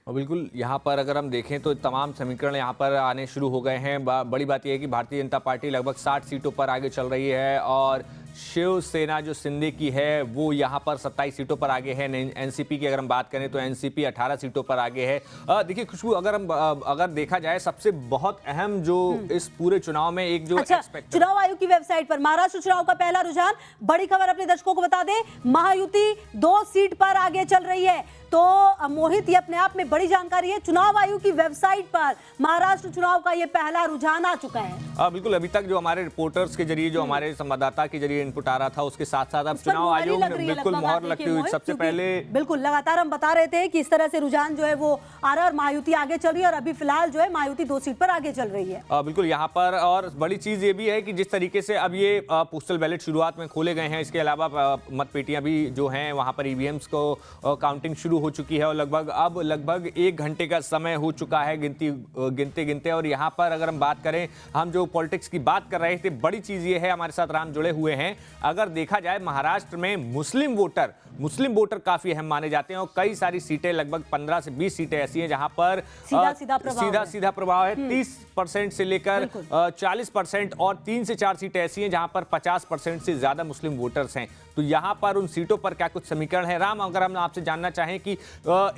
और बिल्कुल यहाँ पर अगर हम देखें तो तमाम समीकरण यहाँ पर आने शुरू हो गए हैं। बड़ी बात यह है कि भारतीय जनता पार्टी लगभग 60 सीटों पर आगे चल रही है और शिवसेना जो शिंदे की है वो यहाँ पर 27 सीटों पर आगे है। एनसीपी की अगर हम बात करें तो एनसीपी 18 सीटों पर आगे है। देखिए खुशबू, अगर देखा जाए सबसे बहुत अहम जो इस पूरे चुनाव में एक जो चुनाव आयोग की वेबसाइट पर महाराष्ट्र चुनाव का पहला रुझान, बड़ी खबर अपने दर्शकों को बता दें, महायुति 2 सीट पर आगे चल रही है। तो मोहित, ये अपने आप में बड़ी जानकारी है। चुनाव आयोग की वेबसाइट पर महाराष्ट्र चुनाव का ये पहला रुझान आ चुका है। बिल्कुल, अभी तक जो हमारे रिपोर्टर्स के जरिए, जो हमारे संवाददाता के जरिए इनपुट आ रहा था, उसके साथ साथ अब चुनाव आयोग में बिल्कुल मोहर लगती हुई सबसे पहले बिल्कुल लगातार हम बता रहे थे कि इस तरह से रुझान जो है वो आ रहा है और महायुति आगे चल रही है और अभी फिलहाल जो है महायुति 2 सीट पर आगे चल रही है। बिल्कुल, यहाँ पर और बड़ी चीज ये भी है कि जिस तरीके से अब ये पोस्टल बैलेट शुरुआत में खोले गए हैं, इसके अलावा मतपेटियां भी जो हैं वहां पर ईवीएम्स को काउंटिंग शुरू हो चुकी है और लगभग 1 घंटे का समय हो चुका है गिनते। और यहाँ पर अगर हम बात करें, हम जो पॉलिटिक्स की बात कर रहे थे, बड़ी चीज ये है, हमारे साथ राम जुड़े हुए हैं। अगर देखा जाए महाराष्ट्र में मुस्लिम वोटर काफी अहम माने जाते हैं और कई सारी सीटें, लगभग 15 से 20 सीटें ऐसी हैं जहां पर सीधा प्रभाव है। 30% से लेकर 40% और 3 से 4 सीटें ऐसी हैं जहां पर 50% से ज्यादा मुस्लिम वोटर्स हैं। तो यहां पर उन सीटों पर क्या कुछ समीकरण है? राम, अगर हम आपसे जानना चाहें कि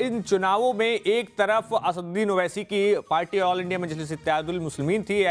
इन चुनावों में एक तरफ असदुद्दीन ओवैसी की पार्टी ऑल इंडिया मजलिस इत्तेहादुल मुस्लिमीन थी,